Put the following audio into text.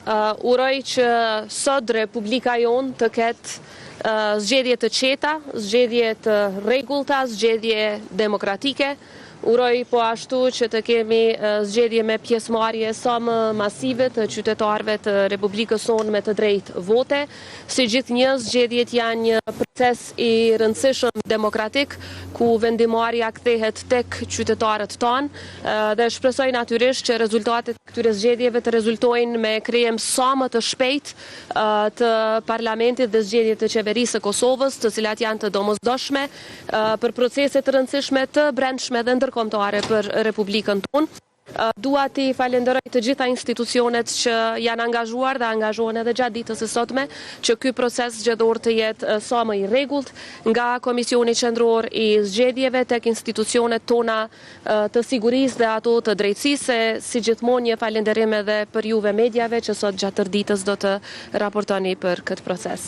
Uroj që sot Republika jonë të ketë zgjedhje të qeta, zgjedhje të rregullta, zgjedhje demokratike. Uroj po ashtu që të kemi zgjedhje me pjesëmarrje sa më masive të qytetarëve të Republikës sonë me të drejtë vote. Si gjithnjë, zgjedhjet janë një proces i rëndësishëm demokratik ku vendimarrja kthehet tek qytetarët tanë dhe shpresoj natyrisht që rezultatet e këtyre zgjedhjeve të rezultojnë me krijem sa më të shpejt të parlamentit dhe zgjedhje të qeverisë së Kosovës, të cilat janë të domosdoshme për procese të rëndësishme të brendshme dhe ndërkombëtare për Republikën tonë. Dua t'i falenderoj të gjitha institucionet që janë angazhuar dhe angazhohen edhe gjatë ditës së sotme që ky proces zgjedhor të jetë sa më i rregullt, nga Komisioni Qendror i Zgjedhjeve tek institucionet tona të sigurisë dhe ato të drejtësisë. Si gjithmonë një falënderim edhe për juve mediave që sot gjatë tërë ditës do të raportoni për këtë proces.